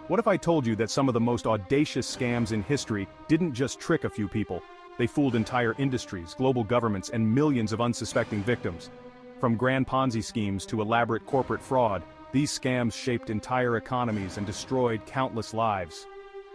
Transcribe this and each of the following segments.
What if I told you that some of the most audacious scams in history didn't just trick a few people? They fooled entire industries, global governments, and millions of unsuspecting victims. From grand Ponzi schemes to elaborate corporate fraud, these scams shaped entire economies and destroyed countless lives.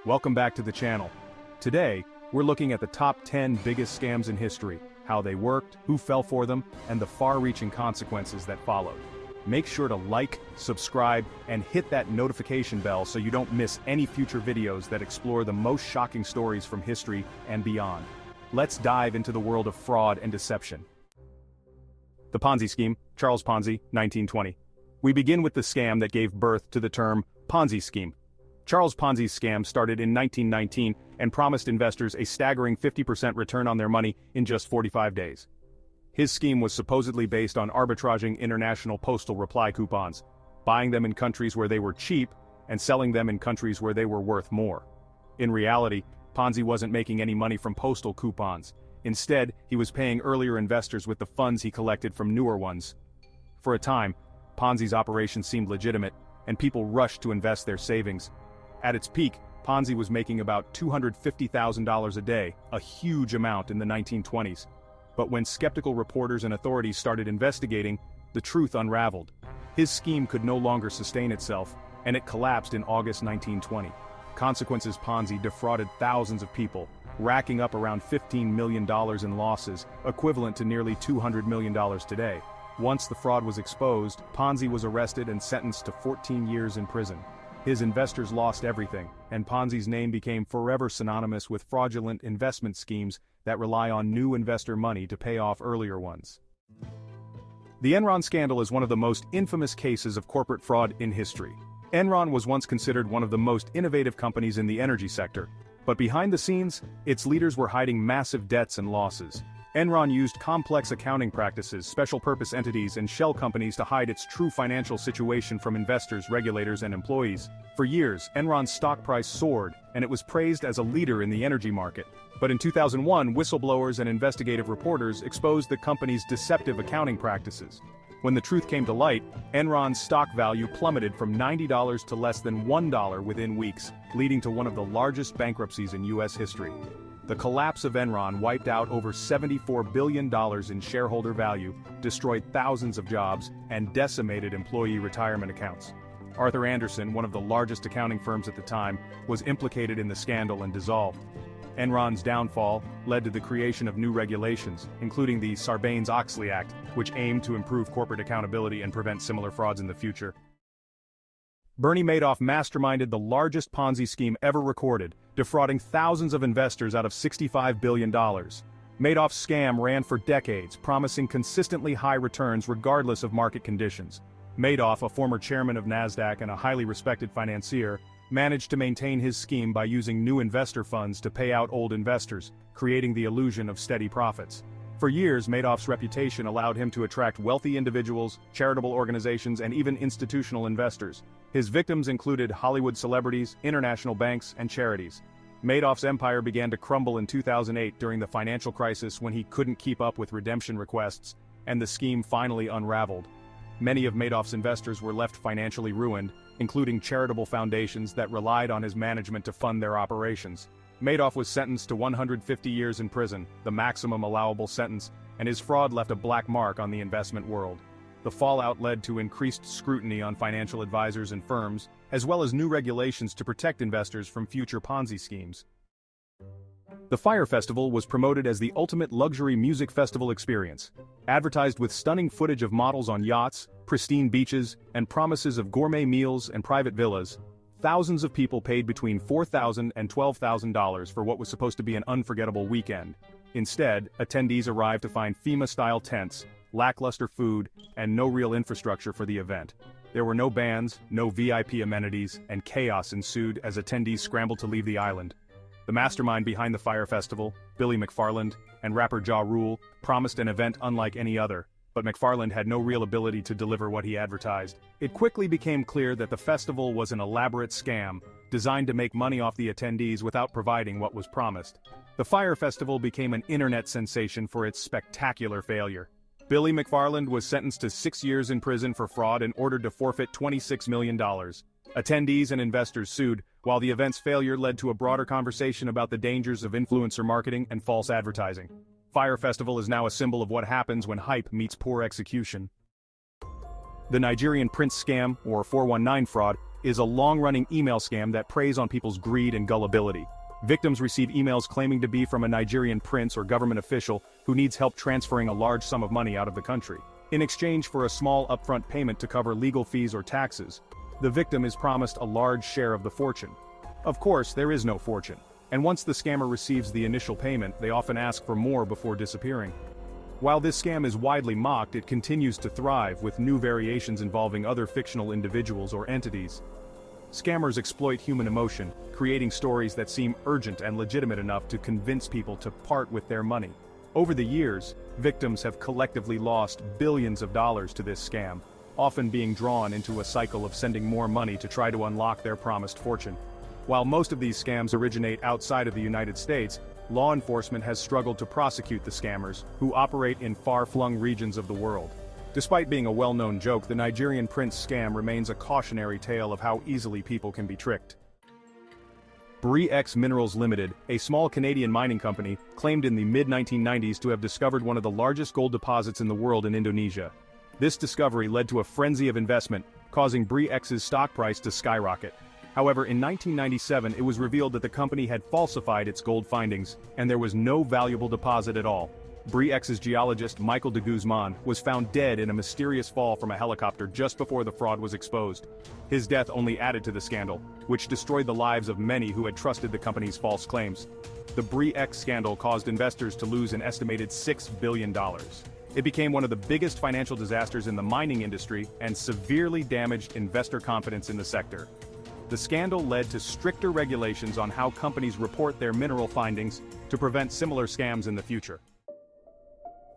Welcome back to the channel. Today, we're looking at the top 10 biggest scams in history, how they worked, who fell for them, and the far-reaching consequences that followed. Make sure to like, subscribe, and hit that notification bell so you don't miss any future videos that explore the most shocking stories from history and beyond. Let's dive into the world of fraud and deception. The Ponzi scheme, Charles Ponzi, 1920. We begin with the scam that gave birth to the term Ponzi scheme. Charles Ponzi's scam started in 1919 and promised investors a staggering 50% return on their money in just 45 days. His scheme was supposedly based on arbitraging international postal reply coupons, buying them in countries where they were cheap and selling them in countries where they were worth more. In reality, Ponzi wasn't making any money from postal coupons. Instead, he was paying earlier investors with the funds he collected from newer ones. For a time, Ponzi's operation seemed legitimate, and people rushed to invest their savings. At its peak, Ponzi was making about $250,000 a day, a huge amount in the 1920s. But when skeptical reporters and authorities started investigating, the truth unraveled. His scheme could no longer sustain itself, and it collapsed in August 1920. Consequences: Ponzi defrauded thousands of people, racking up around $15 million in losses, equivalent to nearly $200 million today. Once the fraud was exposed, Ponzi was arrested and sentenced to 14 years in prison. His investors lost everything, and Ponzi's name became forever synonymous with fraudulent investment schemes that rely on new investor money to pay off earlier ones. The Enron Scandal is one of the most infamous cases of corporate fraud in history. Enron was once considered one of the most innovative companies in the energy sector, but behind the scenes, its leaders were hiding massive debts and losses. Enron used complex accounting practices, special-purpose entities, and shell companies to hide its true financial situation from investors, regulators, and employees. For years, Enron's stock price soared, and it was praised as a leader in the energy market. But in 2001, whistleblowers and investigative reporters exposed the company's deceptive accounting practices. When the truth came to light, Enron's stock value plummeted from $90 to less than $1 within weeks, leading to one of the largest bankruptcies in U.S. history. The collapse of Enron wiped out over $74 billion in shareholder value, destroyed thousands of jobs, and decimated employee retirement accounts. Arthur Andersen, one of the largest accounting firms at the time, was implicated in the scandal and dissolved. Enron's downfall led to the creation of new regulations, including the Sarbanes-Oxley Act, which aimed to improve corporate accountability and prevent similar frauds in the future. Bernie Madoff masterminded the largest Ponzi scheme ever recorded, defrauding thousands of investors out of $65 billion. Madoff's scam ran for decades, promising consistently high returns regardless of market conditions. Madoff, a former chairman of NASDAQ and a highly respected financier, managed to maintain his scheme by using new investor funds to pay out old investors, creating the illusion of steady profits. For years, Madoff's reputation allowed him to attract wealthy individuals, charitable organizations, and even institutional investors. His victims included Hollywood celebrities, international banks, and charities. Madoff's empire began to crumble in 2008 during the financial crisis when he couldn't keep up with redemption requests, and the scheme finally unraveled. Many of Madoff's investors were left financially ruined, including charitable foundations that relied on his management to fund their operations. Madoff was sentenced to 150 years in prison, the maximum allowable sentence, and his fraud left a black mark on the investment world. The fallout led to increased scrutiny on financial advisors and firms, as well as new regulations to protect investors from future Ponzi schemes. The Fyre Festival was promoted as the ultimate luxury music festival experience. Advertised with stunning footage of models on yachts, pristine beaches, and promises of gourmet meals and private villas, thousands of people paid between $4,000 and $12,000 for what was supposed to be an unforgettable weekend. Instead, attendees arrived to find FEMA-style tents, lackluster food, and no real infrastructure for the event. There were no bands, no VIP amenities, and chaos ensued as attendees scrambled to leave the island. The mastermind behind the Fyre Festival, Billy McFarland, and rapper Ja Rule, promised an event unlike any other, but McFarland had no real ability to deliver what he advertised. It quickly became clear that the festival was an elaborate scam, designed to make money off the attendees without providing what was promised. The Fyre Festival became an internet sensation for its spectacular failure. Billy McFarland was sentenced to 6 years in prison for fraud and ordered to forfeit $26 million. Attendees and investors sued, while the event's failure led to a broader conversation about the dangers of influencer marketing and false advertising. Fyre Festival is now a symbol of what happens when hype meets poor execution. The Nigerian prince scam, or 419 fraud, is a long-running email scam that preys on people's greed and gullibility. Victims receive emails claiming to be from a Nigerian prince or government official who needs help transferring a large sum of money out of the country. In exchange for a small upfront payment to cover legal fees or taxes, the victim is promised a large share of the fortune. Of course, there is no fortune, and once the scammer receives the initial payment, they often ask for more before disappearing. While this scam is widely mocked, it continues to thrive with new variations involving other fictional individuals or entities. Scammers exploit human emotion, creating stories that seem urgent and legitimate enough to convince people to part with their money. Over the years, victims have collectively lost billions of dollars to this scam, often being drawn into a cycle of sending more money to try to unlock their promised fortune. While most of these scams originate outside of the United States, law enforcement has struggled to prosecute the scammers, who operate in far-flung regions of the world. Despite being a well-known joke, the Nigerian prince scam remains a cautionary tale of how easily people can be tricked. Bre-X Minerals Limited, a small Canadian mining company, claimed in the mid-1990s to have discovered one of the largest gold deposits in the world in Indonesia. This discovery led to a frenzy of investment, causing Bre-X's stock price to skyrocket. However, in 1997 it was revealed that the company had falsified its gold findings, and there was no valuable deposit at all. Bre-X's geologist Michael de Guzman was found dead in a mysterious fall from a helicopter just before the fraud was exposed. His death only added to the scandal, which destroyed the lives of many who had trusted the company's false claims. The Bre-X scandal caused investors to lose an estimated $6 billion. It became one of the biggest financial disasters in the mining industry and severely damaged investor confidence in the sector. The scandal led to stricter regulations on how companies report their mineral findings to prevent similar scams in the future.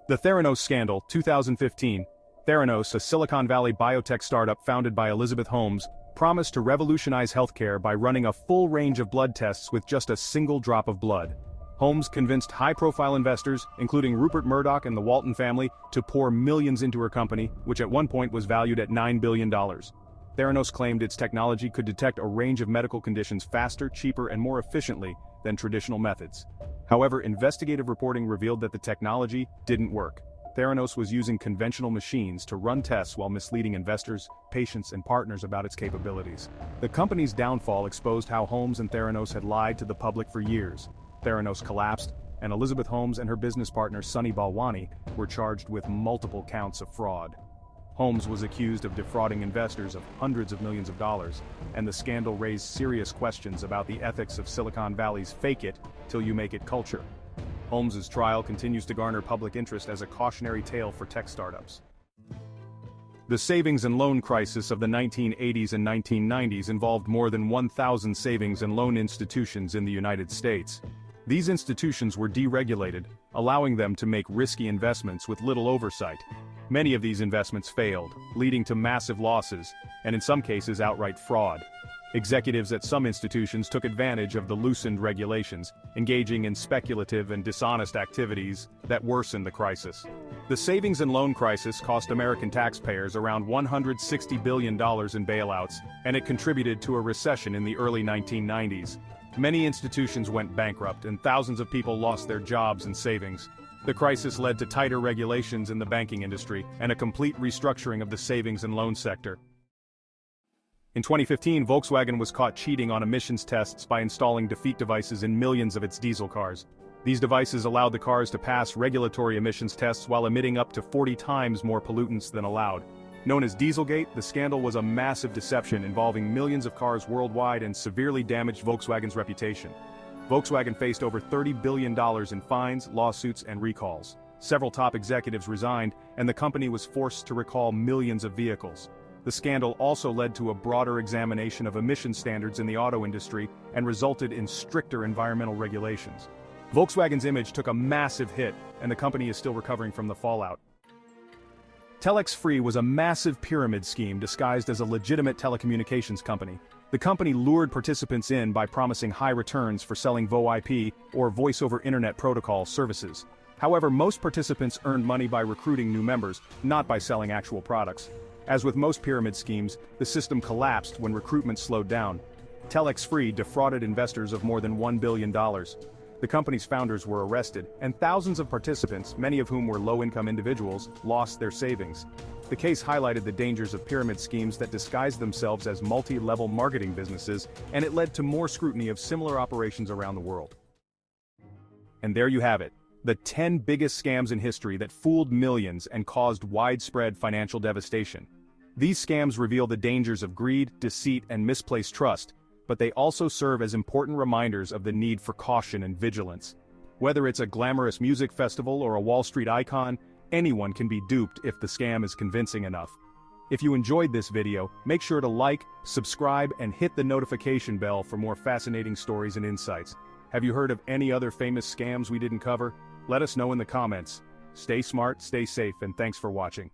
The Theranos Scandal, 2015. Theranos, a Silicon Valley biotech startup founded by Elizabeth Holmes, promised to revolutionize healthcare by running a full range of blood tests with just a single drop of blood. Holmes convinced high-profile investors, including Rupert Murdoch and the Walton family, to pour millions into her company, which at one point was valued at $9 billion. Theranos claimed its technology could detect a range of medical conditions faster, cheaper, and more efficiently than traditional methods. However, investigative reporting revealed that the technology didn't work. Theranos was using conventional machines to run tests while misleading investors, patients, and partners about its capabilities. The company's downfall exposed how Holmes and Theranos had lied to the public for years. Theranos collapsed, and Elizabeth Holmes and her business partner Sunny Balwani were charged with multiple counts of fraud. Holmes was accused of defrauding investors of hundreds of millions of dollars, and the scandal raised serious questions about the ethics of Silicon Valley's fake-it-till-you-make-it culture. Holmes's trial continues to garner public interest as a cautionary tale for tech startups. The savings and loan crisis of the 1980s and 1990s involved more than 1,000 savings and loan institutions in the United States. These institutions were deregulated, allowing them to make risky investments with little oversight. Many of these investments failed, leading to massive losses, and in some cases outright fraud. Executives at some institutions took advantage of the loosened regulations, engaging in speculative and dishonest activities that worsened the crisis. The savings and loan crisis cost American taxpayers around $160 billion in bailouts, and it contributed to a recession in the early 1990s. Many institutions went bankrupt, and thousands of people lost their jobs and savings. The crisis led to tighter regulations in the banking industry and a complete restructuring of the savings and loan sector. In 2015, Volkswagen was caught cheating on emissions tests by installing defeat devices in millions of its diesel cars. These devices allowed the cars to pass regulatory emissions tests while emitting up to 40 times more pollutants than allowed. Known as Dieselgate, the scandal was a massive deception involving millions of cars worldwide and severely damaged Volkswagen's reputation. Volkswagen faced over $30 billion in fines, lawsuits, and recalls. Several top executives resigned, and the company was forced to recall millions of vehicles. The scandal also led to a broader examination of emission standards in the auto industry and resulted in stricter environmental regulations. Volkswagen's image took a massive hit, and the company is still recovering from the fallout. TelexFree was a massive pyramid scheme disguised as a legitimate telecommunications company. The company lured participants in by promising high returns for selling VoIP or Voice over Internet Protocol services. However, most participants earned money by recruiting new members, not by selling actual products. As with most pyramid schemes, the system collapsed when recruitment slowed down. TelexFree defrauded investors of more than $1 billion. The company's founders were arrested, and thousands of participants, many of whom were low-income individuals, lost their savings. The case highlighted the dangers of pyramid schemes that disguise themselves as multi-level marketing businesses, and it led to more scrutiny of similar operations around the world. And there you have it, the 10 biggest scams in history that fooled millions and caused widespread financial devastation. These scams reveal the dangers of greed, deceit, and misplaced trust, but they also serve as important reminders of the need for caution and vigilance. Whether it's a glamorous music festival or a Wall Street icon, anyone can be duped if the scam is convincing enough. If you enjoyed this video, make sure to like, subscribe, and hit the notification bell for more fascinating stories and insights. Have you heard of any other famous scams we didn't cover? Let us know in the comments. Stay smart, stay safe, and thanks for watching.